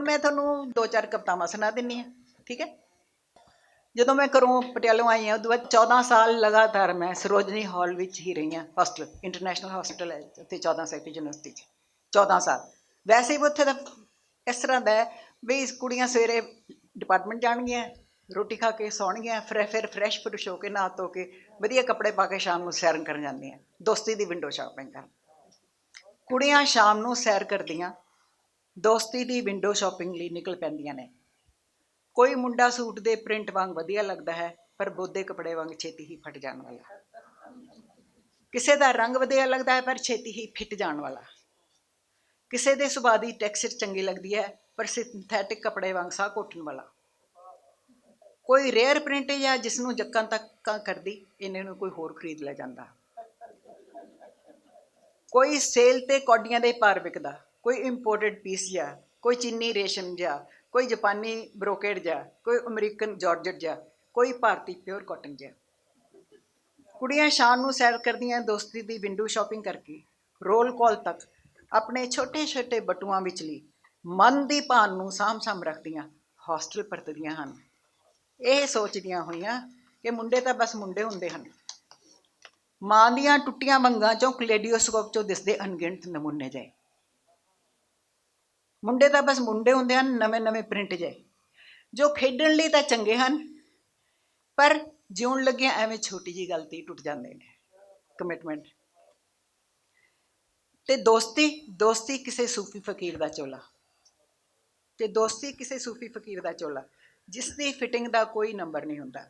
मैं थोनों 2-4 कवितावां सुना दिन्नी हाँ, ठीक है। ਜਦੋਂ मैं घरों पटियालों आई हाँ, उस बाद 14 साल लगातार मैं सरोजनी हॉल विच ही रही हाँ। हॉस्टल इंटरनेशनल हॉस्टल है उत्थे 14 सैकटरी यूनिवर्सिटी 14 साल। वैसे भी उत्थे तो इस तरह का है भी कुड़ियाँ सवेरे डिपार्टमेंट जाणगियां, रोटी खा के सौणगियां, फिर फ्रैश फ्रुश होकर नहा धो के वधिया कपड़े पा के शाम को सैर करन जांदियां, दोस्ती की विंडो शॉपिंग कर। कुड़ियाँ शाम को सैर करदियां दोस्ती की विंडो शॉपिंग लिए निकल पैंदियां ने। कोई मुंडा सूट दे प्रिंट वांग वधिया लगता है, पर बोधे कपड़े वांग छेती ही फट जाने वाला। किसी का रंग वधिया लगता है, पर छेती ही फिट जाने वाला। किसी के सुभाਅ की टैक्सचर चंगी लगती है, पर सिंथैटिक कपड़े वांग साह घोटन वाला। कोई रेयर प्रिंट या जिसनों जक्कां तक करती इन्हें नूं कोई होर खरीद लै जांदा। कोई सेल ते कौडियां दे पार विकदा, कोई इंपोर्टेड पीस जा, कोई चीनी रेशम जा, कोई जापानी ब्रोकेड जा, कोई अमरीकन जॉर्जेट जा, कोई भारती प्योर कॉटन जा। कुड़ियां शाम को सैर करदियां दोस्ती की विंडो शॉपिंग करके रोल कॉल तक अपने छोटे छोटे बटुआं विचली मन की भान नूं साम रखदियां हॉस्टल परतदियां हन, ਇਹ सोचदियां होईयां कि मुंडे तो बस मुंडे हुंदे हन। मां दियां टुट्टियां वंगां चों कलेडियोस्कोप चों दिसदे अनगिणत नमूने जाए। मुंडे तो बस मुंडे हुंदे हन, नवे नवे प्रिंट जाए जो खेडण लई तां चंगे हन, पर जिउण लग्गियां एवें छोटी जी गल ते टुट जांदे ने। कमिटमेंट ते दोस्ती, दोस्ती किसी सूफी फकीर का चोला, ते दोस्ती किसी सूफी फकीर का चोला जिसकी फिटिंग का कोई नंबर नहीं होंदा,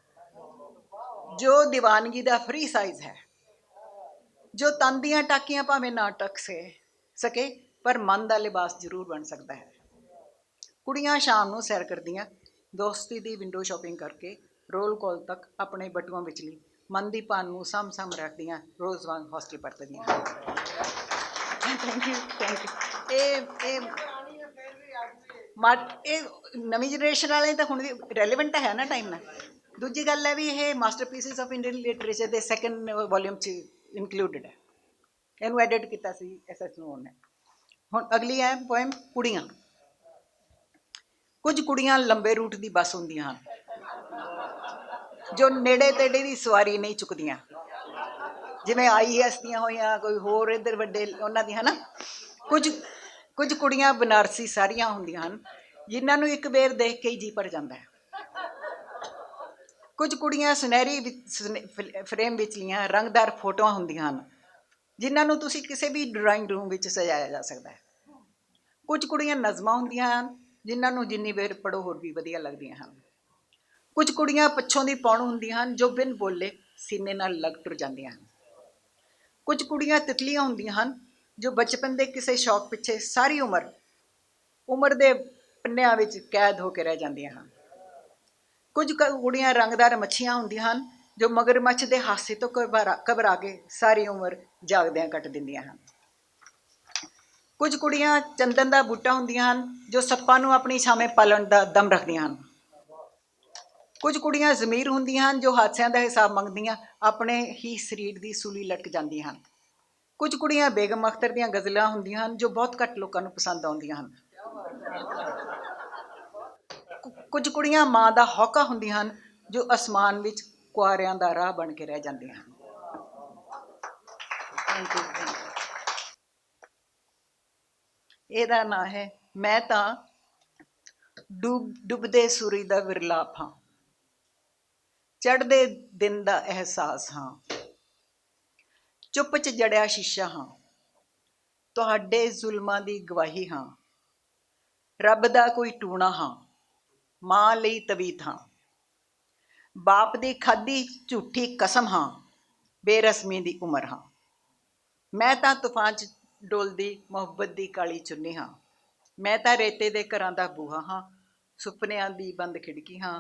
जो दीवानगी का फ्री साइज है, जो तन दियां टाकियां भावें ना टक सके पर मन का लिबास जरूर बन सकता है। कुड़ियां शाम को सैर करदियां दोस्ती की विंडो शॉपिंग करके रोल कॉल तक अपने बटुआं विचली मन की भान नूं साम रखदियां रोज़ वांग हॉस्टल परतदियां। Thank you. नवी जनरेशन वाले तो हुण रेलीवेंट है ना टाइम ना। दूजी गल है भी ये मास्टरपीसिस ऑफ इंडियन लिटरेचर के सैकेंड वॉल्यूम च इनकलूडिड है, इनू एडिट किया SS नून ने। हुण अगली है पोएम कुड़ियां। कुछ कुड़ियां लंबे रूट की बस होंदियां हन, जो नेड़े तेड़े की सवारी नहीं चुकदियां, जिवें IAS दियां होईयां, कोई होर इधर वड्डे उन्हां दी है ना। कुछ कुड़ियां बनारसी सारियां होंदियां हन, जिन्हां नूं एक बेर देख के ही जी भर जांदा है। कुछ कुड़ियां सुनहरी फ्रेम विचलियां रंगदार फोटोआं होंदियां हन, जिन्हां नूं तुसीं किसी भी ड्राइंग रूम विच सजाया जा सकता है। कुछ कुड़ियां नज़मां होंदियां हन, जिन्हां नूं जिन्नी बेर पढ़ो होर भी वधिया लगदियां हन। कुछ कुड़ियां पछों दी पौण होंदियां हन, जो बिन बोले सीने नाल लग टुर जांदियां हन। कुछ कुड़ियां तितलियां होंदियां हन, जो बचपन के किसी शौक पिछे सारी उम्र के पन्नियां विच कैद होकर रह जांदियां हन। कुछ कुड़ियां रंगदार मच्छियां होंदियां हन, जो मगरमच्छ के हासे तो घबरा के सारी उम्र जागदियां कट दिंदियां हन। कुछ कुड़ियां चंदन का बूटा होंदियां हन, जो सप्पां नूं अपनी छावें पालण दा दम रखदियां हन। कुछ कुड़ियां ज़मीर होंदियां हन, जो हादसियां का हिसाब मंगदियां अपने ही शरीर की सूली लटक जांदियां हन। कुछ कुड़ियां बेगम अख्तर दियां गज़लां होंदियां हन, जो बहुत घट लोगों नूं पसंद आउंदियां हन। कुछ कुड़ियां मां दा हौका होंदियां हन, जो आसमान विच कुआरियां दा राह बन के रह जांदियां हन। Thank you. ਇਹਦਾ ਨਾਂ है मैं तां डुबदे सूरज दा विरलाप हाँ, चढ़दे दिन दा एहसास हाँ, चुप च जड़िया शीशा हाँ, तुहाडे जुल्मां दी गवाही हाँ, रब दा कोई टूणा हाँ, मां लई तवीत हाँ, बाप दी खाधी झूठी कसम हाँ, बेरस्मी दी उमर हाँ। मैं तां तूफान च डोलदी मुहब्बत दी काली चुन्नी हाँ, मैं तां रेते दे घरां दा बूहा हाँ, सुपनियां दी बंद खिड़की हाँ,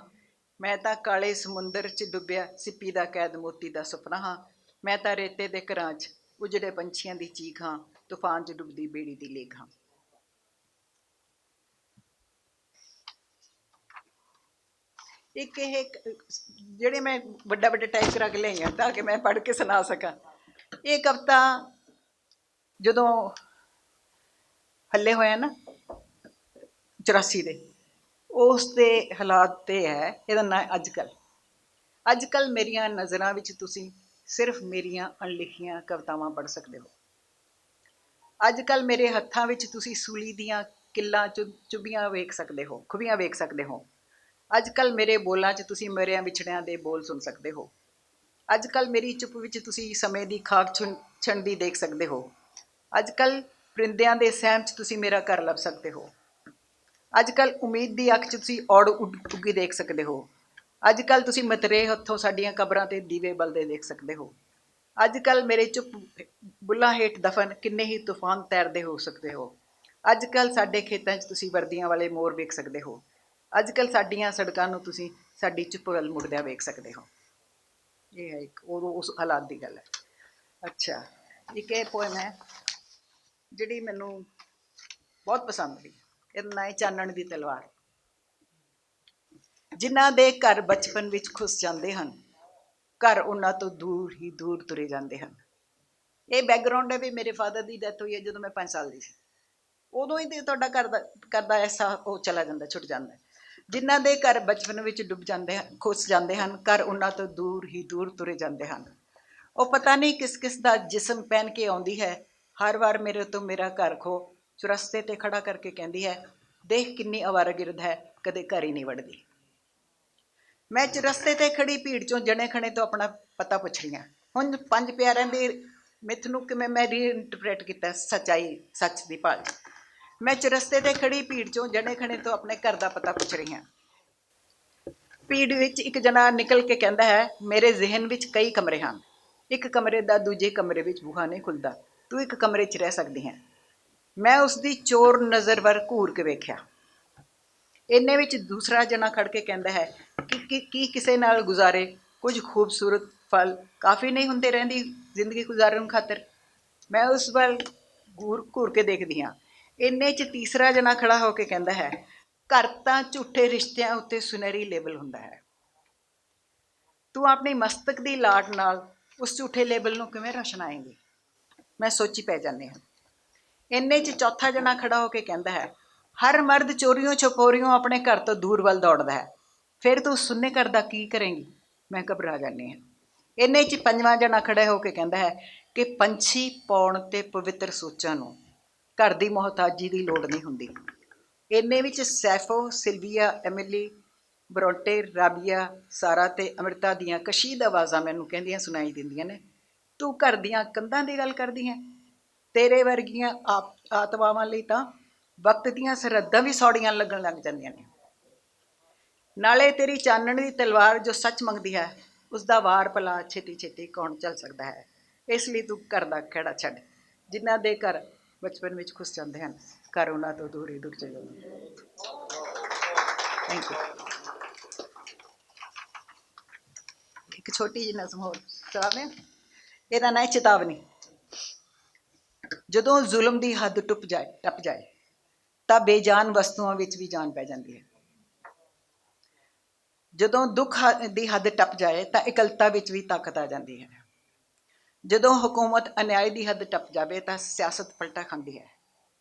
मैं तां काले समुंदर च डुबिया सिप्पी दा कैद मोती दा सुपना हाँ, मैं तां रेते दे घरां च उजड़े पंछियां दी चीख हाँ, तूफान च डुबदी बेड़ी दी लेख हाँ। एक ਜਿਹੜੇ मैं ਵੱਡਾ टाइप करा के लियाई ताकि मैं पढ़ के सुना सका। ये कविता ਜਦੋਂ हल्ले होया ना 84 ਦੇ, ਉਸ ਦੇ ਹਾਲਾਤ ਤੇ ਹੈ। ਇਹਦਾ ਨਾਂ ਅੱਜ ਕੱਲ੍ਹ। ਅੱਜ ਕੱਲ੍ਹ ਮੇਰੀਆਂ ਨਜ਼ਰਾਂ ਵਿੱਚ ਤੁਸੀਂ ਸਿਰਫ ਮੇਰੀਆਂ ਅਣਲਿਖੀਆਂ ਕਵਿਤਾਵਾਂ ਪੜ੍ਹ ਸਕਦੇ ਹੋ। ਅੱਜ ਕੱਲ੍ਹ ਮੇਰੇ ਹੱਥਾਂ ਵਿੱਚ ਤੁਸੀਂ ਸੂਲੀ ਦੀਆਂ ਕਿੱਲਾਂ ਚੁੱਭੀਆਂ ਵੇਖ ਸਕਦੇ ਹੋ, ਖੂਬੀਆਂ ਵੇਖ ਸਕਦੇ ਹੋ। ਅੱਜ ਕੱਲ੍ਹ ਮੇਰੇ ਬੋਲਾਂ 'ਚ ਤੁਸੀਂ ਮੇਰਿਆਂ ਵਿਛੜਿਆਂ ਦੇ ਬੋਲ ਸੁਣ ਸਕਦੇ ਹੋ। ਅੱਜ ਕੱਲ੍ਹ ਮੇਰੀ ਚੁੱਪ ਵਿੱਚ ਤੁਸੀਂ ਸਮੇਂ ਦੀ ਖਾਕ ਛਣਦੀ ਦੇਖ ਸਕਦੇ ਹੋ। ਅੱਜ ਕੱਲ੍ਹ ਪਰਿੰਦਿਆਂ ਦੇ ਸਹਿਮ 'ਚ ਤੁਸੀਂ ਮੇਰਾ ਘਰ ਲੱਭ ਸਕਦੇ ਹੋ। ਅੱਜ ਕੱਲ੍ਹ ਉਮੀਦ ਦੀ ਅੱਖ 'ਚ ਤੁਸੀਂ ਔੜ ਉੱਗੀ ਦੇਖ ਸਕਦੇ ਹੋ। ਅੱਜ ਕੱਲ੍ਹ ਤੁਸੀਂ ਮਤਰੇ ਹੱਥੋਂ ਸਾਡੀਆਂ ਕਬਰਾਂ 'ਤੇ ਦੀਵੇ ਬਲਦੇ ਦੇਖ ਸਕਦੇ ਹੋ। ਅੱਜ ਕੱਲ੍ਹ ਮੇਰੇ ਚੁੱਪ ਬੁੱਲਾਂ ਹੇਠ ਦਫਨ ਕਿੰਨੇ ਹੀ ਤੂਫਾਨ ਤੈਰਦੇ ਹੋ ਸਕਦੇ ਹੋ। ਅੱਜ ਕੱਲ੍ਹ ਸਾਡੇ ਖੇਤਾਂ 'ਚ ਤੁਸੀਂ ਵਰਦੀਆਂ ਵਾਲੇ ਮੋਰ ਵੇਖ ਸਕਦੇ ਹੋ। ਅੱਜ ਕੱਲ੍ਹ ਸਾਡੀਆਂ ਸੜਕਾਂ ਨੂੰ ਤੁਸੀਂ ਸਾਡੀ ਚੁੱਪ ਵੱਲ ਮੁੜਦਿਆਂ ਵੇਖ ਸਕਦੇ ਹੋ। ਇਹ ਹੈ ਇੱਕ ਉਦੋਂ ਉਸ ਹਾਲਾਤ ਦੀ ਗੱਲ ਹੈ। ਅੱਛਾ, ਇੱਕ ਇਹ ਪੋਇਮ ਹੈ ਜਿਹੜੀ ਮੈਨੂੰ ਬਹੁਤ ਪਸੰਦ ਆਈ। ਇਹਦਾ ਨਾਂ ਹੈ ਚਾਨਣ ਦੀ ਤਲਵਾਰ। ਜਿਨ੍ਹਾਂ ਦੇ ਘਰ ਬਚਪਨ ਵਿੱਚ ਖੁੱਸ ਜਾਂਦੇ ਹਨ, ਘਰ ਉਹਨਾਂ ਤੋਂ ਦੂਰ ਹੀ ਦੂਰ ਤੁਰੇ ਜਾਂਦੇ ਹਨ। ਇਹ ਬੈਕਗਰਾਊਂਡ ਹੈ ਵੀ ਮੇਰੇ ਫਾਦਰ ਦੀ ਡੈਥ ਹੋਈ ਹੈ ਜਦੋਂ ਮੈਂ 5 ਸਾਲ ਦੀ ਸੀ। ਉਦੋਂ ਹੀ ਤੁਹਾਡਾ ਘਰ ਦਾ ਐਸਾ ਉਹ ਚਲਾ ਜਾਂਦਾ, ਛੁੱਟ ਜਾਂਦਾ। ਜਿਨ੍ਹਾਂ ਦੇ ਘਰ ਬਚਪਨ ਵਿੱਚ ਡੁੱਬ ਜਾਂਦੇ ਹਨ, ਖੁੱਸ ਜਾਂਦੇ ਹਨ, ਘਰ ਉਹਨਾਂ ਤੋਂ ਦੂਰ ਹੀ ਦੂਰ ਤੁਰੇ ਜਾਂਦੇ ਹਨ। ਉਹ ਪਤਾ ਨਹੀਂ ਕਿਸ ਕਿਸ ਦਾ ਜਿਸਮ ਪਹਿਨ ਕੇ ਆਉਂਦੀ ਹੈ, ਹਰ ਵਾਰ ਮੇਰੇ ਤੋਂ ਮੇਰਾ ਘਰ ਖੋ ਚੁਰਸਤੇ 'ਤੇ ਖੜਾ ਕਰਕੇ ਕਹਿੰਦੀ ਹੈ, ਦੇਖ ਕਿੰਨੀ ਅਵਾਰਾਗਿਰਦ ਹੈ, ਕਦੇ ਘਰ ਹੀ ਨਹੀਂ ਵੜਦੀ। ਮੈਂ ਚੁਰਸਤੇ 'ਤੇ ਖੜੀ ਭੀੜ 'ਚੋਂ ਜਣੇ ਖਣੇ ਤੋਂ ਆਪਣਾ ਪਤਾ ਪੁੱਛ ਰਹੀ ਹਾਂ। ਹੁਣ 5 ਪਿਆਰਿਆਂ ਦੇ ਮਿੱਥ ਨੂੰ ਕਿਵੇਂ ਮੈਂ ਰੀਇੰਟਰਪ੍ਰੇਟ ਕੀਤਾ, ਸੱਚਾਈ ਸੱਚ ਦੀ ਭਾਲ। ਮੈਂ ਚੁਰਸਤੇ 'ਤੇ ਖੜੀ ਭੀੜ 'ਚੋਂ ਜਣੇ ਖਣੇ ਤੋਂ ਆਪਣੇ ਘਰ ਦਾ ਪਤਾ ਪੁੱਛ ਰਹੀ ਹਾਂ। ਭੀੜ ਵਿੱਚ ਇੱਕ ਜਣਾ ਨਿਕਲ ਕੇ ਕਹਿੰਦਾ ਹੈ, ਮੇਰੇ ਜ਼ਿਹਨ ਵਿੱਚ ਕਈ ਕਮਰੇ ਹਨ, ਇੱਕ ਕਮਰੇ ਦਾ ਦੂਜੇ ਕਮਰੇ ਵਿੱਚ ਬੂਹਾ ਨਹੀਂ ਖੁੱਲ੍ਹਦਾ, ਤੂੰ ਇੱਕ ਕਮਰੇ 'ਚ ਰਹਿ ਸਕਦੀ ਹੈ। ਮੈਂ ਉਸਦੀ ਚੋਰ ਨਜ਼ਰ ਵੱਲ ਘੂਰ ਕੇ ਵੇਖਿਆ। ਇੰਨੇ ਵਿੱਚ ਦੂਸਰਾ ਜਣਾ ਖੜ ਕੇ ਕਹਿੰਦਾ ਹੈ ਕਿ ਕਿਸੇ ਨਾਲ ਗੁਜ਼ਾਰੇ ਕੁਝ ਖੂਬਸੂਰਤ ਫਲ ਕਾਫੀ ਨਹੀਂ ਹੁੰਦੇ ਰਹਿੰਦੀ ਜ਼ਿੰਦਗੀ ਗੁਜ਼ਾਰਨ ਖਾਤਰ। ਮੈਂ ਉਸ ਵੱਲ ਘੂਰ ਕੇ ਦੇਖਦੀ ਹਾਂ। ਇੰਨੇ 'ਚ ਤੀਸਰਾ ਜਣਾ ਖੜਾ ਹੋ ਕੇ ਕਹਿੰਦਾ ਹੈ, ਘਰ ਤਾਂ ਝੂਠੇ ਰਿਸ਼ਤਿਆਂ ਉੱਤੇ ਸੁਨਹਿਰੀ ਲੇਬਲ ਹੁੰਦਾ ਹੈ। ਤੂੰ ਆਪਣੀ ਮਸਤਕ ਦੀ ਲਾਟ ਨਾਲ ਉਸ ਝੂਠੇ ਲੇਬਲ ਨੂੰ ਕਿਵੇਂ ਰੋਸ਼ਨਾਏਂਗੀ। ਮੈਂ ਸੋਚੀ ਪੈ ਜਾਂਦੀ ਹਾਂ। ਇੰਨੇ 'ਚ ਚੌਥਾ ਜਣਾ ਖੜਾ ਹੋ ਕੇ ਕਹਿੰਦਾ ਹੈ, ਹਰ ਮਰਦ ਚੋਰੀਓਂ ਛਪੋਰੀਓਂ ਆਪਣੇ ਘਰ ਤੋਂ ਦੂਰ ਵੱਲ ਦੌੜਦਾ ਹੈ, ਫਿਰ ਤੂੰ ਸੁੰਨੇ ਘਰ ਦਾ ਕੀ ਕਰੇਂਗੀ। ਮੈਂ ਘਬਰਾ ਜਾਂਦੀ ਹਾਂ। ਇੰਨੇ 'ਚ ਪੰਜਵਾਂ ਜਣਾ ਖੜਾ ਹੋ ਕੇ ਕਹਿੰਦਾ ਹੈ ਕਿ ਪੰਛੀ ਪਾਉਣ ਅਤੇ ਪਵਿੱਤਰ ਸੋਚਾਂ ਨੂੰ ਘਰ ਦੀ ਮੁਹਤਾਜੀ ਦੀ ਲੋੜ ਨਹੀਂ ਹੁੰਦੀ। ਇੰਨੇ ਵਿੱਚ ਸੈਫੋ, ਸਿਲਵੀਆ, ਐਮਿਲੀ, ਬਰੋਂਟੇ, ਰਾਬੀਆ, ਸਾਰਾ ਅਤੇ ਅੰਮ੍ਰਿਤਾ ਦੀਆਂ ਕਸ਼ੀਦ ਆਵਾਜ਼ਾਂ ਮੈਨੂੰ ਕਹਿੰਦੀਆਂ ਸੁਣਾਈ ਦਿੰਦੀਆਂ ਨੇ, ਤੂੰ ਘਰ ਦੀਆਂ ਕੰਧਾਂ ਦੀ ਗੱਲ ਕਰਦੀ ਹੈ। ਤੇਰੇ ਵਰਗੀਆਂ ਆਤਮਾਵਾਂ ਲਈ ਤਾਂ ਵਕਤ ਦੀਆਂ ਸਰਹੱਦਾਂ ਵੀ ਸੌੜੀਆਂ ਲੱਗਣ ਲੱਗ ਜਾਂਦੀਆਂ ਨੇ। ਨਾਲੇ ਤੇਰੀ ਚਾਨਣ ਦੀ ਤਲਵਾਰ ਜੋ ਸੱਚ ਮੰਗਦੀ ਹੈ, ਉਸਦਾ ਵਾਰ ਭਲਾ ਛੇਤੀ ਛੇਤੀ ਕੌਣ ਚੱਲ ਸਕਦਾ ਹੈ। ਇਸ ਲਈ ਤੂੰ ਘਰ ਦਾ ਖਹਿੜਾ ਛੱਡ। ਜਿਨ੍ਹਾਂ ਦੇ ਘਰ ਬਚਪਨ ਵਿੱਚ ਖੁੱਸ ਜਾਂਦੇ ਹਨ, ਘਰ ਉਹਨਾਂ ਤੋਂ ਦੂਰ ਹੀ ਦੂਰ ਚਲੇ ਜਾਂਦੇ ਹਨ। Thank you. ਇੱਕ ਛੋਟੀ ਜਿਹੀ ਨਜ਼ਮ ਹੋਰ ਸੁਣਾਵਾਂ। ਇਹਦਾ ਨਾਂ ਹੈ ਚੇਤਾਵਨੀ। ਜਦੋਂ ਜ਼ੁਲਮ ਦੀ ਹੱਦ ਟੱਪ ਜਾਏ ਤਾਂ ਬੇਜਾਨ ਵਸਤੂਆਂ ਵਿੱਚ ਵੀ ਜਾਨ ਪੈ ਜਾਂਦੀ ਹੈ। ਜਦੋਂ ਦੁੱਖ ਦੀ ਹੱਦ ਟੱਪ ਜਾਏ ਤਾਂ ਇਕੱਲਤਾ ਵਿੱਚ ਵੀ ਤਾਕਤ ਆ ਜਾਂਦੀ ਹੈ। ਜਦੋਂ ਹਕੂਮਤ ਅਨਿਆਏ ਦੀ ਹੱਦ ਟੱਪ ਜਾਵੇ ਤਾਂ ਸਿਆਸਤ ਪਲਟਾ ਖਾਂਦੀ ਹੈ।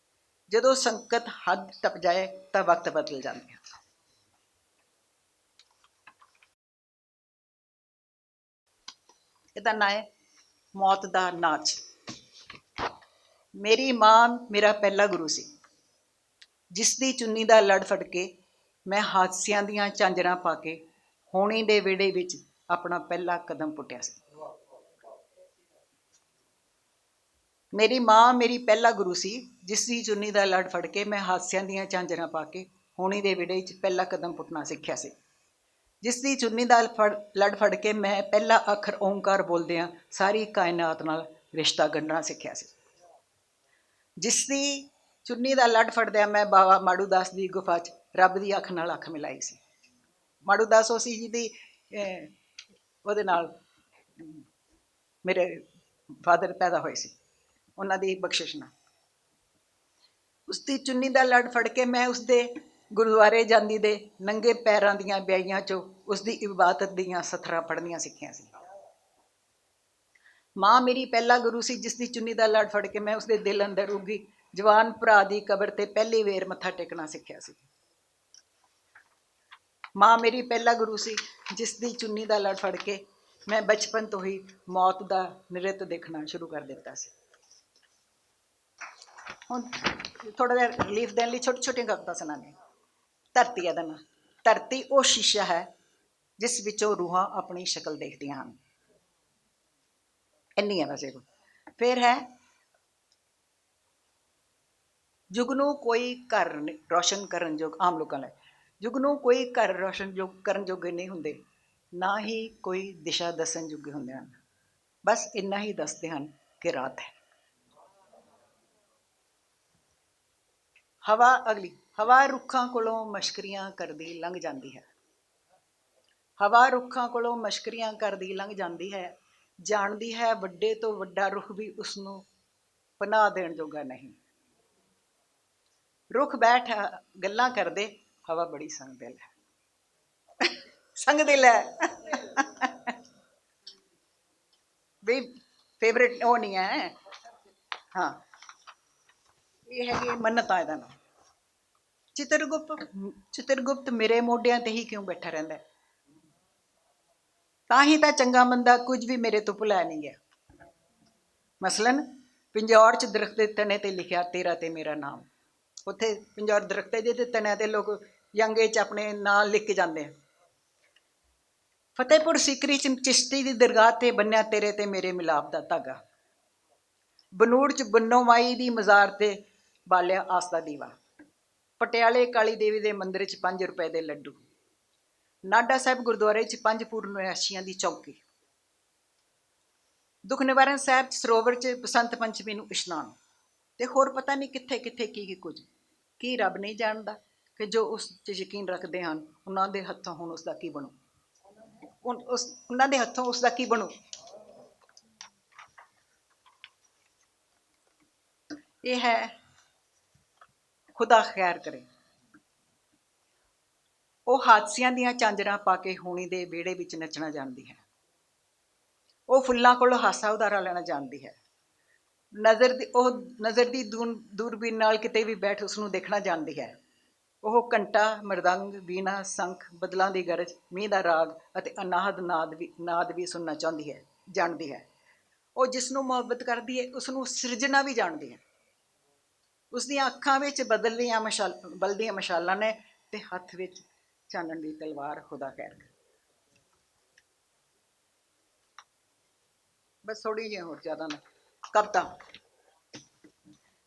ਜਦੋਂ ਸੰਕਟ ਹੱਦ ਟੱਪ ਜਾਏ ਤਾਂ ਵਕਤ ਬਦਲ ਜਾਂਦੇ ਹਨ। ਇਹਦਾ ਨਾਂ ਹੈ ਮੌਤ ਦਾ ਨਾਚ। ਮੇਰੀ ਮਾਂ ਮੇਰਾ ਪਹਿਲਾ ਗੁਰੂ ਸੀ, ਜਿਸ ਦੀ ਚੁੰਨੀ ਦਾ ਲੜ ਫੜ ਕੇ ਮੈਂ ਹਾਦਸਿਆਂ ਦੀਆਂ ਝਾਂਜਰਾਂ ਪਾ ਕੇ ਹੋਣੀ ਦੇ ਵਿਹੜੇ ਵਿੱਚ ਆਪਣਾ ਪਹਿਲਾ ਕਦਮ ਪੁੱਟਿਆ ਸੀ। ਮੇਰੀ ਮਾਂ ਮੇਰੀ ਪਹਿਲਾ ਗੁਰੂ ਸੀ, ਜਿਸ ਦੀ ਚੁੰਨੀ ਦਾ ਲੜ ਫੜ ਕੇ ਮੈਂ ਹਾਦਸਿਆਂ ਦੀਆਂ ਝਾਂਜਰਾਂ ਪਾ ਕੇ ਹੋਣੀ ਦੇ ਵਿਹੜੇ ਵਿੱਚ ਪਹਿਲਾ ਕਦਮ ਪੁੱਟਣਾ ਸਿੱਖਿਆ ਸੀ। ਜਿਸ ਦੀ ਚੁੰਨੀ ਦਾ ਲੜ ਫੜ ਕੇ ਮੈਂ ਪਹਿਲਾ ਅੱਖਰ ਓਂਕਾਰ ਬੋਲਦਿਆਂ ਸਾਰੀ ਕਾਇਨਾਤ ਨਾਲ ਰਿਸ਼ਤਾ ਗੰਢਣਾ ਸਿੱਖਿਆ ਸੀ। ਜਿਸ ਦੀ ਚੁੰਨੀ ਦਾ ਲੜ ਫੜਦਿਆਂ ਮੈਂ ਬਾਬਾ ਮਾੜੂ ਦਾਸ ਦੀ ਗੁਫਾ 'ਚ ਰੱਬ ਦੀ ਅੱਖ ਨਾਲ ਅੱਖ ਮਿਲਾਈ ਸੀ। ਮਾੜੂ ਦਾਸ ਉਹ ਸੀ ਜਿਹਦੀ ਉਹਦੇ ਨਾਲ ਮੇਰੇ ਫਾਦਰ ਪੈਦਾ ਹੋਏ ਸੀ, ਉਹਨਾਂ ਦੀ ਬਖਸ਼ਿਸ਼ ਨਾਲ। ਉਸਦੀ ਚੁੰਨੀ ਦਾ ਲੜ ਫੜ ਕੇ ਮੈਂ ਉਸਦੇ ਗੁਰਦੁਆਰੇ ਜਾਂਦੀ ਦੇ ਨੰਗੇ ਪੈਰਾਂ ਦੀਆਂ ਬਿਆਈਆਂ 'ਚੋਂ ਉਸਦੀ ਇਬਾਦਤ ਦੀਆਂ ਸਥਰਾਂ ਪੜ੍ਹਨੀਆਂ ਸਿੱਖੀਆਂ ਸੀ। ਮਾਂ ਮੇਰੀ ਪਹਿਲਾ ਗੁਰੂ ਸੀ, ਜਿਸ ਦੀ ਚੁੰਨੀ ਦਾ ਲੜ ਫੜ ਕੇ ਮੈਂ ਉਸਦੇ ਦਿਲ ਅੰਦਰ ਉੱਗੀ ਜਵਾਨ ਭਰਾ ਦੀ ਕਬਰ 'ਤੇ ਪਹਿਲੀ ਵੇਰ ਮੱਥਾ ਟੇਕਣਾ ਸਿੱਖਿਆ ਸੀ। ਮਾਂ ਮੇਰੀ ਪਹਿਲਾ ਗੁਰੂ ਸੀ, ਜਿਸ ਦੀ ਚੁੰਨੀ ਦਾ ਲੜ ਫੜ ਕੇ ਮੈਂ ਬਚਪਨ ਤੋਂ ਹੀ ਮੌਤ ਦਾ ਨ੍ਰਿਤ ਦੇਖਣਾ ਸ਼ੁਰੂ ਕਰ ਦਿੱਤਾ ਸੀ। ਹੁਣ ਥੋੜ੍ਹਾ ਜਿਹਾ ਰਿਲੀਫ ਦੇਣ ਲਈ ਛੋਟੀ ਛੋਟੀਆਂ ਕਵਿਤਾ ਸੁਣਾਉਂਦੇ। ਧਰਤੀ ਇਹਦਾ ਨਾਂ। ਧਰਤੀ ਉਹ ਸ਼ੀਸ਼ਾ ਹੈ ਜਿਸ ਵਿੱਚੋਂ ਰੂਹਾਂ ਆਪਣੀ ਸ਼ਕਲ ਦੇਖਦੀਆਂ ਹਨ। ਇੰਨੀ ਹੈ ਵੈਸੇ। ਫਿਰ ਹੈ, ਜੁਗਨੂੰ ਕੋਈ ਘਰ ਰੋਸ਼ਨ ਕਰਨ ਯੋਗ, ਆਮ ਲੋਕਾਂ ਲਈ ਜੁਗਨੂੰ ਕੋਈ ਘਰ ਰੋਸ਼ਨ ਕਰਨ ਜੋਗੇ ਨਹੀਂ ਹੁੰਦੇ, ਨਾ ਹੀ ਕੋਈ ਦਿਸ਼ਾ ਦੱਸਣ ਜੋਗੇ ਹੁੰਦੇ ਹਨ। ਬਸ ਇੰਨਾ ਹੀ ਦੱਸਦੇ ਹਨ ਕਿ ਰਾਤ ਹੈ। ਹਵਾ ਅਗਲੀ। ਹਵਾ ਰੁੱਖਾਂ ਕੋਲੋਂ ਮਸ਼ਕਰੀਆਂ ਕਰਦੀ ਲੰਘ ਜਾਂਦੀ ਹੈ। ਹਵਾ ਰੁੱਖਾਂ ਕੋਲੋਂ ਮਸ਼ਕਰੀਆਂ ਕਰਦੀ ਲੰਘ ਜਾਂਦੀ ਹੈ। ਜਾਣਦੀ ਹੈ ਵੱਡੇ ਤੋਂ ਵੱਡਾ ਰੁੱਖ ਵੀ ਉਸਨੂੰ ਪਨਾਹ ਦੇਣ ਜੋਗਾ ਨਹੀਂ। ਰੁੱਖ ਬੈਠ ਗੱਲਾਂ ਕਰਦੇ, ਹਵਾ ਬੜੀ ਸੰਗਦਿਲ ਹੈ। ਸੰਗਦਿਲ ਹੈ ਬਈ, ਫੇਵਰੇਟ ਉਹ ਨਹੀਂ ਹੈ। ਹਾਂ, ਇਹ ਹੈਗੀ ਮੰਨਤਾਂ ਇਹਦਾ ਨਾਮ। ਚਿੱਤਰਗੁਪਤ ਮੇਰੇ ਮੋਢਿਆਂ ਤੇ ਹੀ ਕਿਉਂ ਬੈਠਾ ਰਹਿੰਦਾ? ਤਾਂ ਹੀ ਤਾਂ ਚੰਗਾ ਮੰਦਾ ਕੁਝ ਵੀ ਮੇਰੇ ਤੋਂ ਭੁਲਾਇਆ ਨਹੀਂ ਗਿਆ। ਮਸਲਨ ਪਿੰਜੌਰ 'ਚ ਦਰਖਤ ਦੇ ਤਣੇ ਤੇ ਲਿਖਿਆ ਤੇਰਾ ਤੇ ਮੇਰਾ ਨਾਮ। ਉੱਥੇ ਪਿੰਜੌਰ ਦਰਖਤ ਹੈ ਜਿਹਦੇ ਤਣਿਆਂ ਤੇ ਲੋਕ ਯੰਗ ਏਜ 'ਚ ਆਪਣੇ ਨਾਂ ਲਿਖ ਕੇ ਜਾਂਦੇ ਆ। ਫਤਿਹਪੁਰ ਸੀਕਰੀ 'ਚ ਚਿਸ਼ਤੀ ਦੀ ਦਰਗਾਹ ਤੇ ਬੰਨਿਆ ਤੇਰੇ ਤੇ ਮੇਰੇ ਮਿਲਾਪ ਦਾ ਧਾਗਾ। ਬਨੂੜ 'ਚ ਬੰਨੋ ਮਾਈ ਦੀ ਮਜ਼ਾਰ ਤੇ ਬਾਲਿਆ ਆਸ ਦਾ ਦੀਵਾ। ਪਟਿਆਲੇ ਕਾਲੀ ਦੇਵੀ ਦੇ ਮੰਦਿਰ 'ਚ 5 ਰੁਪਏ ਦੇ ਲੱਡੂ। ਨਾਢਾ ਸਾਹਿਬ ਗੁਰਦੁਆਰੇ 'ਚ 5 ਪੂਰਨਮਾਸ਼ੀਆਂ ਦੀ ਚੌਕੀ। ਦੁੱਖ ਨਿਵਾਰਨ ਸਾਹਿਬ 'ਚ ਸਰੋਵਰ 'ਚ ਬਸੰਤ ਪੰਚਮੀ ਨੂੰ ਇਸ਼ਨਾਨ। ਤੇ ਹੋਰ ਪਤਾ ਨਹੀਂ ਕਿੱਥੇ ਕਿੱਥੇ ਕੀ ਕੁਝ। ਕੀ ਰੱਬ ਨਹੀਂ ਜਾਣਦਾ ਕਿ ਜੋ ਉਸ 'ਚ ਯਕੀਨ ਰੱਖਦੇ ਹਨ, ਉਹਨਾਂ ਦੇ ਹੱਥੋਂ ਹੁਣ ਉਸਦਾ ਕੀ ਬਣੂ? ਉਹਨਾਂ ਦੇ ਹੱਥੋਂ ਉਸਦਾ ਕੀ ਬਣੂ? ਇਹ ਹੈ, ਖੁਦਾ ਖੈਰ ਕਰੇ। ਉਹ ਹਾਦਸਿਆਂ ਦੀਆਂ ਝਾਂਜਰਾਂ ਪਾ ਕੇ ਹੋਣੀ ਦੇ ਵਿਹੜੇ ਵਿੱਚ ਨੱਚਣਾ ਜਾਣਦੀ ਹੈ। ਉਹ ਫੁੱਲਾਂ ਕੋਲੋਂ ਹਾਸਾ ਉਧਾਰਾ ਲੈਣਾ ਜਾਣਦੀ ਹੈ। ਨਜ਼ਰ ਦੀ ਦੂਰਬੀਨ ਨਾਲ ਕਿਤੇ ਵੀ ਬੈਠ ਉਸਨੂੰ ਦੇਖਣਾ ਜਾਣਦੀ ਹੈ। ਉਹ ਘੰਟਾ, ਮਰਦੰਗ, ਵੀਣਾ, ਸੰਖ, ਬਦਲਾਂ ਦੀ ਗਰਜ, ਮੀਂਹ ਦਾ ਰਾਗ ਅਤੇ ਅਨਾਹਦ ਨਾਦ ਵੀ ਸੁਣਨਾ ਚਾਹੁੰਦੀ ਹੈ, ਜਾਣਦੀ ਹੈ। ਉਹ ਜਿਸ ਨੂੰ ਮੁਹੱਬਤ ਕਰਦੀ ਹੈ ਉਸਨੂੰ ਸਿਰਜਣਾ ਵੀ ਜਾਣਦੀ ਹੈ। ਉਸਦੀਆਂ ਅੱਖਾਂ ਵਿੱਚ ਬਲਦੀਆਂ ਮਸ਼ਾਲਾਂ ਨੇ ਤੇ ਹੱਥ ਵਿੱਚ ਚਾਨਣ ਦੀ ਤਲਵਾਰ। ਖੁਦਾ ਖੈਰ। ਬਸ ਥੋੜੀ ਜਿਹੀ ਹੋਰ, ਜ਼ਿਆਦਾ ਨਾ।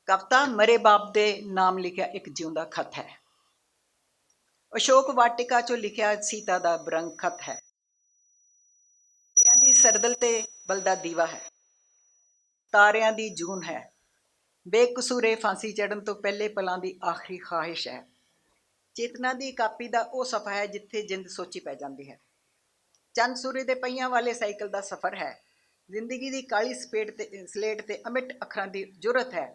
ਕਵਿਤਾ ਮਰੇ ਬਾਪ ਦੇ ਨਾਮ ਲਿਖਿਆ ਇੱਕ ਜਿਉਂਦਾ ਖਤ ਹੈ। ਅਸ਼ੋਕ ਵਾਟਿਕਾ 'ਚੋਂ ਲਿਖਿਆ ਸੀਤਾ ਦਾ ਬਰੰਗ ਖਤ ਹੈ। ਤਾਰਿਆਂ ਦੀ ਸਰਦਲ ਤੇ ਬਲਦਾ ਦੀਵਾ ਹੈ। ਤਾਰਿਆਂ ਦੀ ਜੂਨ ਹੈ। ਬੇਕਸੂਰੇ ਫਾਂਸੀ ਚੜ੍ਹਨ ਤੋਂ ਪਹਿਲੇ ਪਲਾਂ ਦੀ ਆਖਰੀ ਖਾਹਿਸ਼ ਹੈ। ਚੇਤਨਾ ਦੀ ਕਾਪੀ ਦਾ ਉਹ ਸਫ਼ਾ ਹੈ ਜਿੱਥੇ ਜਿੰਦ ਸੋਚੀ ਪੈ ਜਾਂਦੀ ਹੈ। ਚੰਦ ਸੂਰਜ ਦੇ ਪਹੀਆਂ ਵਾਲੇ ਸਾਈਕਲ ਦਾ ਸਫ਼ਰ ਹੈ। ਜ਼ਿੰਦਗੀ ਦੀ ਕਾਲੀ ਸਲੇਟ ਤੇ ਅਮਿੱਟ ਅੱਖਰਾਂ ਦੀ ਜੁਰਤ ਹੈ।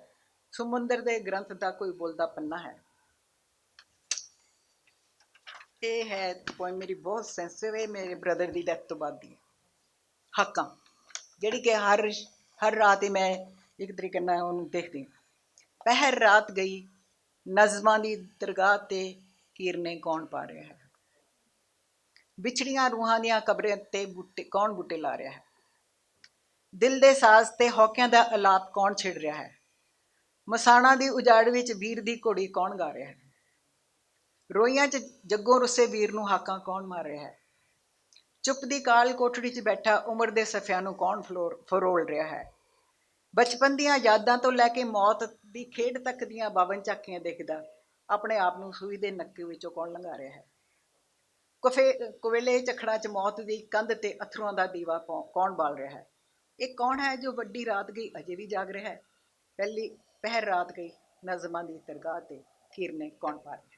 ਸਮੁੰਦਰ ਦੇ ਗ੍ਰੰਥ ਦਾ ਕੋਈ ਬੋਲਦਾ ਪੰਨਾ ਹੈ। ਇਹ ਹੈ ਪੋਇਮ, ਮੇਰੀ ਬਹੁਤ ਸੈਂਸਿਟਿਵ ਹੈ, ਮੇਰੇ ਬ੍ਰਦਰ ਦੀ ਡੈਥ ਤੋਂ ਬਾਅਦ ਦੀ। ਹੱਕਾਂ, ਜਿਹੜੀ ਕਿ ਹਰ ਰਾਤ ਹੀ ਮੈਂ ਇੱਕ ਤਰੀਕੇ ਨਾਲ ਉਹਨੂੰ ਦੇਖਦੀ ਹਾਂ। ਪਹਿਰ ਰਾਤ ਗਈ ਨਜ਼ਮਾਂ ਦੀ ਦਰਗਾਹ ਤੇ ਕੀਰਨੇ ਕੌਣ ਪਾ ਰਿਹਾ ਹੈ। ਵਿਛੜੀਆਂ ਰੂਹਾਂ ਦੀਆਂ ਕਬਰਾਂ ਤੇ ਕੌਣ ਬੂਟੇ ਲਾ ਰਿਹਾ ਹੈ। ਦਿਲ ਦੇ ਸਾਜ਼ ਤੇ ਹੌਕਿਆਂ ਦਾ ਅਲਾਪ ਕੌਣ ਛਿੜ ਰਿਹਾ ਹੈ। ਮਸਾਣਾ ਦੀ ਉਜਾੜ ਵਿੱਚ ਵੀਰ ਦੀ ਘੋੜੀ ਕੌਣ ਗਾ ਰਿਹਾ ਹੈ। ਰੋਈਆਂ 'ਚ ਜੱਗੋਂ ਰੁੱਸੇ ਵੀਰ ਨੂੰ ਹਾਕਾਂ ਕੌਣ ਮਾਰ ਰਿਹਾ ਹੈ। ਚੁੱਪ ਦੀ ਕਾਲ ਕੋਠੜੀ 'ਚ ਬੈਠਾ ਉਮਰ ਦੇ ਸਫਿਆਂ ਨੂੰ ਕੌਣ ਫਰੋਲ ਰਿਹਾ ਹੈ। ਬਚਪਨ ਦੀਆਂ ਯਾਦਾਂ ਤੋਂ ਲੈ ਕੇ ਮੌਤ ਦੀ ਖੇਡ ਤੱਕ ਦੀਆਂ 52 ਝਾਕੀਆਂ ਦੇਖਦਾ ਆਪਣੇ ਆਪ ਨੂੰ ਸੂਈ ਦੇ ਨੱਕੇ ਵਿੱਚੋਂ ਕੌਣ ਲੰਘਾ ਰਿਹਾ ਹੈ। ਕੁਵੇਲੇ ਝਖੜਾਂ 'ਚ ਮੌਤ ਦੀ ਕੰਧ ਤੇ ਅਥਰੂਆਂ ਦਾ ਦੀਵਾ ਕੌਣ ਬਾਲ ਰਿਹਾ ਹੈ। ਇਹ ਕੌਣ ਹੈ ਜੋ ਵੱਡੀ ਰਾਤ ਗਈ ਅਜੇ ਵੀ ਜਾਗ ਰਿਹਾ ਹੈ। ਪਹਿਰ ਰਾਤ ਗਈ ਨਜ਼ਮਾਂ ਦੀ ਦਰਗਾਹ ਤੇ ਕੀਰਨੇ ਕੌਣ ਪਾ ਰਿਹਾ ਹੈ।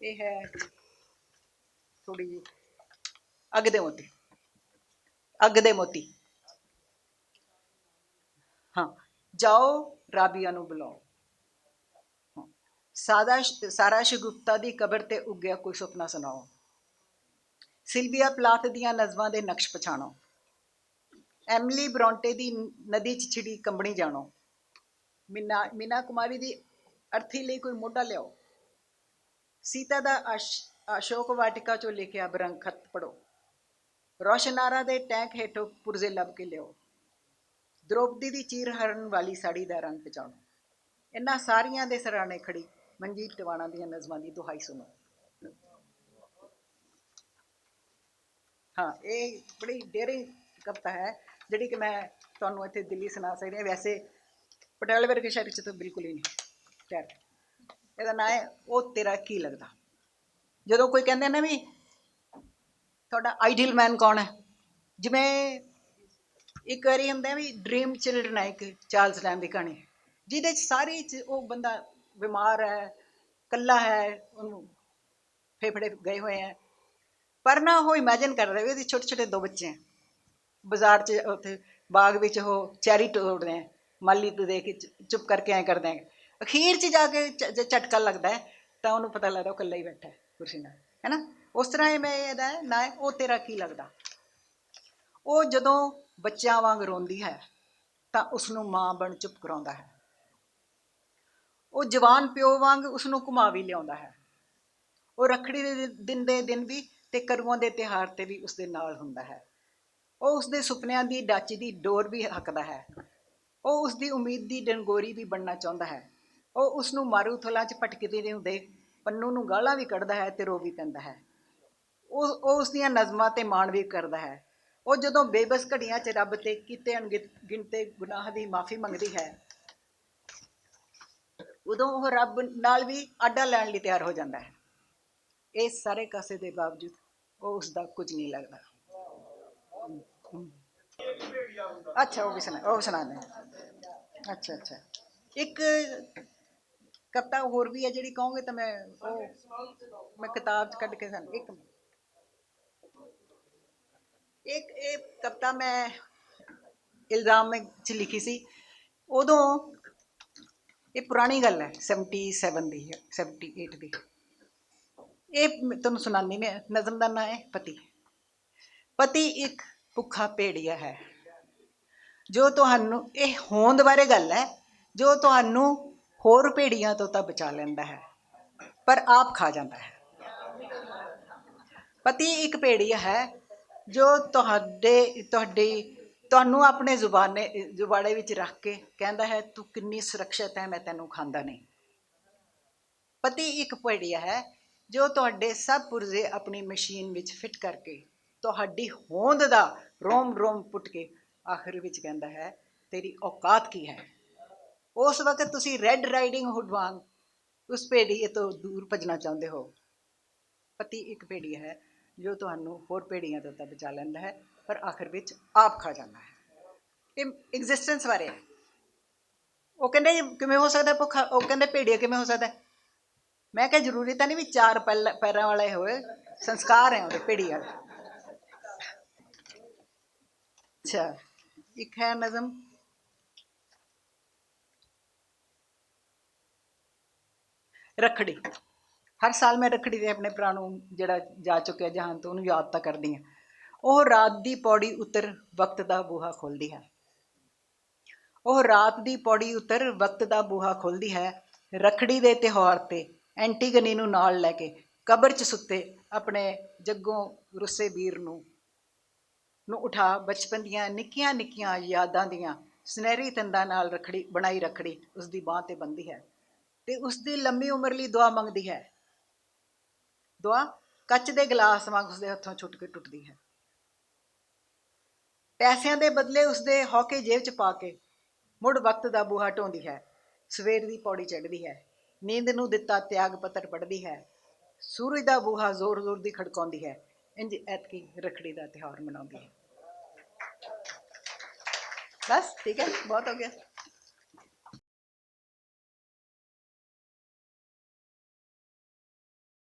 ਇਹ ਹੈ ਥੋੜੀ ਜਿਹੀ ਅੱਗ ਦੇ ਮੋਤੀ। ਹਾਂ, ਜਾਓ ਰਾਬੀਆ ਨੂੰ ਬੁਲਾਓ। ਸਾਰਾ ਸ਼ਗੁਫਤਾ ਦੀ ਕਬਰ ਤੇ ਉੱਗਿਆ ਕੋਈ ਸੁਪਨਾ ਸੁਣਾਓ। ਸਿਲਵੀਆ ਪਲਾਥ ਦੀਆਂ ਨਜ਼ਮਾਂ ਦੇ ਨਕਸ਼ ਪਛਾਣੋ। ਐਮਲੀ ਬ੍ਰੌਂਟੇ ਦੀ ਨਦੀ 'ਚ ਛਿੜੀ ਕੰਬਣੀ ਜਾਣੋ। ਮੀਨਾ ਕੁਮਾਰੀ ਦੀ ਅਰਥੀ ਲਈ ਕੋਈ ਮੋਢਾ ਲਿਆਓ। ਸੀਤਾ ਦਾ ਅਸ਼ੋਕ ਵਾਟਿਕਾ ਚੋਂ ਲਿਖਿਆ ਬਰੰਗ ਖਤ ਪੜੋ, ਰੋਸ਼ਨਾਰਾ ਦੇ ਟੈਂਕ ਹੇਠੋਂ ਪੁਰਜ਼ੇ ਲੱਭ ਕੇ ਲਿਓ, द्रौपदी ਦੀ ਚੀਰ ਹਰਨ ਵਾਲੀ ਸਾੜੀ ਦਾ ਰੰਗ ਪਛਾਣੋ। ਇਹਨਾਂ ਸਾਰੀਆਂ ਦੇ ਸਰਾਣੇ ਖੜੀ ਮਨਜੀਤ ਟਿਵਾਣਾ ਦੀਆਂ ਨਜ਼ਮਾਂ ਦੀ ਦੁਹਾਈ ਸੁਣੋ। हाँ, ये बड़ी डेयरिंग कविता है जिहड़ी कि मैं तुहानूं इत्थे दिल्ली सुना सकदी हां। वैसे पटियाले वर्गे शहर च तो बिल्कुल ही नहीं। खैर, ਇਹਦਾ ਨਾਂ ਹੈ ਉਹ ਤੇਰਾ ਕੀ ਲੱਗਦਾ। ਜਦੋਂ ਕੋਈ ਕਹਿੰਦੇ ਨਾ ਵੀ ਤੁਹਾਡਾ ਆਈਡੀਅਲ ਮੈਨ ਕੌਣ ਹੈ, ਜਿਵੇਂ ਇੱਕ ਵਾਰੀ ਹੁੰਦਾ ਵੀ ਡ੍ਰੀਮ ਚਿਲਡਰਨ ਹੈ ਇੱਕ ਚਾਰਲਸ ਡਾਰਵਿਨ ਦੀ ਕਹਾਣੀ, ਜਿਹਦੇ 'ਚ ਸਾਰੀ ਉਹ ਬੰਦਾ ਬਿਮਾਰ ਹੈ, ਇਕੱਲਾ ਹੈ, ਉਹਨੂੰ ਫੇਫੜੇ ਗਏ ਹੋਏ ਹੈ, ਪਰ ਨਾ ਉਹ ਇਮੈਜਿਨ ਕਰ ਰਿਹਾ ਵੀ ਉਹਦੇ ਛੋਟੇ ਛੋਟੇ 2 ਬੱਚੇ ਹੈ, ਬਾਜ਼ਾਰ 'ਚ ਉੱਥੇ ਬਾਗ ਵਿੱਚ ਉਹ ਚੈਰੀ ਤੋੜਦੇ ਹੈ, ਮਾਲੀ ਤੋਂ ਦੇਖ ਕੇ ਚੁੱਪ ਕਰਕੇ ਐਂ ਕਰਦੇ ਹੈ। ਅਖੀਰ 'ਚ ਜਾ ਕੇ ਜੇ ਝਟਕਾ ਲੱਗਦਾ ਹੈ ਤਾਂ ਉਹਨੂੰ ਪਤਾ ਲੱਗਦਾ ਉਹ ਇਕੱਲਾ ਹੀ ਬੈਠਾ ਕੁਰਸੀ ਨਾਲ, ਹੈ ਨਾ। ਉਸ ਤਰ੍ਹਾਂ ਇਹ ਮੈਂ ਇਹਦਾ ਨਾ ਉਹ ਤੇਰਾ ਕੀ ਲੱਗਦਾ। ਉਹ ਜਦੋਂ ਬੱਚਿਆਂ ਵਾਂਗ ਰੋਂਦੀ ਹੈ ਤਾਂ ਉਸਨੂੰ ਮਾਂ ਬਣ ਚੁੱਪ ਕਰਾਉਂਦਾ ਹੈ। ਉਹ ਜਵਾਨ ਪਿਓ ਵਾਂਗ ਉਸਨੂੰ ਘੁਮਾ ਵੀ ਲਿਆਉਂਦਾ ਹੈ। ਉਹ ਰੱਖੜੀ ਦੇ ਦਿਨ ਵੀ ਤੇ ਕਰਮਾਂ ਦੇ ਤਿਉਹਾਰ 'ਤੇ ਵੀ ਉਸਦੇ ਨਾਲ ਹੁੰਦਾ ਹੈ। ਉਹ ਉਸਦੇ ਸੁਪਨਿਆਂ ਦੀ ਡਾਚੀ ਦੀ ਡੋਰ ਵੀ ਹੱਕਦਾ ਹੈ। ਉਹ ਉਸਦੀ ਉਮੀਦ ਦੀ ਡੰਗੋਰੀ ਵੀ ਬਣਨਾ ਚਾਹੁੰਦਾ ਹੈ। ਉਹ ਉਸਨੂੰ ਮਾਰੂਥਲਾਂ 'ਚ ਭਟਕਦੇ ਨੂੰ ਦੇਖ ਪੰਨੂ ਨੂੰ ਗਾਲਾਂ ਵੀ ਕੱਢਦਾ ਹੈ ਤੇ ਰੋ ਵੀ ਪੈਂਦਾ ਹੈ। ਉਹ ਉਸਦੀਆਂ ਨਜ਼ਮਾਂ 'ਤੇ ਮਾਣ ਵੀ ਕਰਦਾ ਹੈ। ਉਹ ਜਦੋਂ ਬੇਬਸ ਘੜੀਆਂ 'ਚ ਰੱਬ 'ਤੇ ਕੀਤੇ ਅਣਗਿਣਤੇ ਗੁਨਾਹ ਦੀ ਮਾਫੀ ਮੰਗਦੀ ਹੈ, ਉਦੋਂ ਉਹ ਰੱਬ ਨਾਲ ਵੀ ਆਡਾ ਲੈਣ ਲਈ ਤਿਆਰ ਹੋ ਜਾਂਦਾ ਹੈ। ਇਸ ਸਾਰੇ ਕਾਸੇ ਦੇ ਬਾਵਜੂਦ ਉਹ ਉਸਦਾ ਕੁਝ ਨਹੀਂ ਲੱਗਦਾ। ਅੱਛਾ, ਉਹ ਵੀ ਸੁਣਾ ਦੇ। ਅੱਛਾ ਅੱਛਾ, ਇੱਕ ਕਵਿਤਾ ਹੋਰ ਵੀ ਹੈ ਜਿਹੜੀ ਕਹੋਗੇ ਤਾਂ ਮੈਂ ਕਿਤਾਬ 'ਚ ਕੱਢ ਕੇ ਸਾਨੂੰ ਇੱਕ ਇਹ ਕਵਿਤਾ ਮੈਂ ਇਲਜ਼ਾਮ 'ਚ ਲਿਖੀ ਸੀ ਉਦੋਂ। ਇਹ ਪੁਰਾਣੀ ਗੱਲ ਹੈ, 77 ਦੀ ਹੈ, 78 ਦੀ। ਇਹ ਤੁਹਾਨੂੰ ਸੁਣਾਉਂਦੀ ਮੈਂ। ਨਜ਼ਮ ਦਾ ਨਾਂ ਹੈ ਪਤੀ। ਪਤੀ ਇੱਕ ਭੁੱਖਾ ਭੇੜੀਆ ਹੈ ਜੋ ਤੁਹਾਨੂੰ, ਇਹ ਹੋਂਦ ਬਾਰੇ ਗੱਲ ਹੈ, ਜੋ ਤੁਹਾਨੂੰ ਹੋਰ ਭੇੜੀਆਂ ਤੋਂ ਤਾਂ ਬਚਾ ਲੈਂਦਾ ਹੈ ਪਰ ਆਪ ਖਾ ਜਾਂਦਾ ਹੈ। ਪਤੀ ਇੱਕ ਭੇੜੀਆ ਹੈ ਜੋ ਤੁਹਾਨੂੰ ਆਪਣੇ ਜ਼ੁਬਾੜੇ ਵਿੱਚ ਰੱਖ ਕੇ ਕਹਿੰਦਾ ਹੈ ਤੂੰ ਕਿੰਨੀ ਸੁਰੱਖਿਅਤ ਹੈ, ਮੈਂ ਤੈਨੂੰ ਖਾਂਦਾ ਨਹੀਂ। ਪਤੀ ਇੱਕ ਭੇੜੀਆ ਹੈ ਜੋ ਤੁਹਾਡੇ ਸਭ ਪੁਰਜ਼ੇ ਆਪਣੀ ਮਸ਼ੀਨ ਵਿੱਚ ਫਿੱਟ ਕਰਕੇ ਤੁਹਾਡੀ ਹੋਂਦ ਦਾ ਰੋਮ ਰੋਮ ਪੁੱਟ ਕੇ ਆਖਿਰ ਵਿੱਚ ਕਹਿੰਦਾ ਹੈ ਤੇਰੀ ਔਕਾਤ ਕੀ ਹੈ। ਉਸ ਵਕਤ ਤੁਸੀਂ ਰੈੱਡ ਰਾਈਡਿੰਗ ਹੁੱਡ ਵਾਂਗ ਉਸ ਭੇੜੀਏ ਤੋਂ ਦੂਰ ਭੱਜਣਾ ਚਾਹੁੰਦੇ ਹੋ। ਪਤੀ ਇੱਕ ਭੇੜੀਆ ਹੈ ਜੋ ਤੁਹਾਨੂੰ ਹੋਰ ਭੇੜੀਆਂ ਤੋਂ ਤਾਂ ਬਚਾ ਲੈਂਦਾ ਹੈ ਪਰ ਆਖਿਰ ਵਿੱਚ ਆਪ ਖਾ ਜਾਂਦਾ ਹੈ। ਇਹ ਐਗਜ਼ਿਸਟੈਂਸ ਬਾਰੇ ਹੈ। ਉਹ ਕਹਿੰਦੇ ਕਿਵੇਂ ਹੋ ਸਕਦਾ ਭੁੱਖਾ, ਉਹ ਕਹਿੰਦੇ ਭੇੜੀਆ ਕਿਵੇਂ ਹੋ ਸਕਦਾ। ਮੈਂ ਕਿਹਾ ਜ਼ਰੂਰੀ ਤਾਂ ਨਹੀਂ ਵੀ 4 ਪੈਰਾਂ ਵਾਲੇ ਹੋਏ, ਸੰਸਕਾਰ ਹੈ ਉਹਦੇ ਭੇੜੀਆ ਦਾ। ਅੱਛਾ, ਇੱਕ ਹੈ ਨਜ਼ਮ ਰੱਖੜੀ। ਹਰ ਸਾਲ ਮੈਂ ਰੱਖੜੀ ਦੇ ਆਪਣੇ ਭਰਾ ਨੂੰ ਜਿਹੜਾ ਜਾ ਚੁੱਕਿਆ ਜਹਾਨ ਤੋਂ ਉਹਨੂੰ ਯਾਦ ਤਾਂ ਕਰਦੀ ਹਾਂ। ਉਹ ਰਾਤ ਦੀ ਪੌੜੀ ਉੱਤਰ ਵਕਤ ਦਾ ਬੂਹਾ ਖੋਲ੍ਹਦੀ ਹੈ। ਉਹ ਰਾਤ ਦੀ ਪੌੜੀ ਉੱਤਰ ਵਕਤ ਦਾ ਬੂਹਾ ਖੋਲ੍ਹਦੀ ਹੈ। ਰੱਖੜੀ ਦੇ ਤਿਉਹਾਰ 'ਤੇ ਐਂਟੀਗਨੀ ਨੂੰ ਨਾਲ ਲੈ ਕੇ ਕਬਰ 'ਚ ਸੁੱਤੇ ਆਪਣੇ ਜੱਗੋਂ ਰੁੱਸੇ ਵੀਰ ਨੂੰ ਉਠਾ ਬਚਪਨ ਦੀਆਂ ਨਿੱਕੀਆਂ ਨਿੱਕੀਆਂ ਯਾਦਾਂ ਦੀਆਂ ਸੁਨਹਿਰੀ ਤੰਦਾਂ ਨਾਲ ਰੱਖੜੀ ਬਣਾਈ ਰੱਖੜੀ ਉਸਦੀ ਬਾਂਹ 'ਤੇ ਬੰਨ੍ਹਦੀ ਹੈ ਅਤੇ ਉਸਦੀ ਲੰਮੀ ਉਮਰ ਲਈ ਦੁਆ ਮੰਗਦੀ ਹੈ। ਦੁਆ ਕੱਚ ਦੇ ਗਲਾਸ ਵਾਂਗ ਉਸਦੇ ਹੱਥੋਂ ਛੁੱਟ ਕੇ ਟੁੱਟਦੀ ਹੈ। ਪੈਸਿਆਂ ਦੇ ਬਦਲੇ ਉਸਦੇ ਹੌਕੇ ਜੇਬ 'ਚ ਪਾ ਕੇ ਮੁੜ ਵਕਤ ਦਾ ਬੂਹਾ ਢਾਉਂਦੀ ਹੈ। ਸਵੇਰ ਦੀ ਪੌੜੀ ਚੜ੍ਹਦੀ ਹੈ, ਨੀਂਦ ਨੂੰ ਦਿੱਤਾ ਤਿਆਗ ਪੱਤਰ ਪੜ੍ਹਦੀ ਹੈ, ਸੂਰਜ ਦਾ ਬੂਹਾ ਜ਼ੋਰ ਜ਼ੋਰ ਦੀ ਖੜਕਾਉਂਦੀ ਹੈ। ਇੰਝ ਐਤਕੀ ਰੱਖੜੀ ਦਾ ਤਿਉਹਾਰ ਮਨਾਉਂਦੀ ਹੈ। ਬਸ ਠੀਕ ਹੈ, ਬਹੁਤ ਹੋ ਗਿਆ।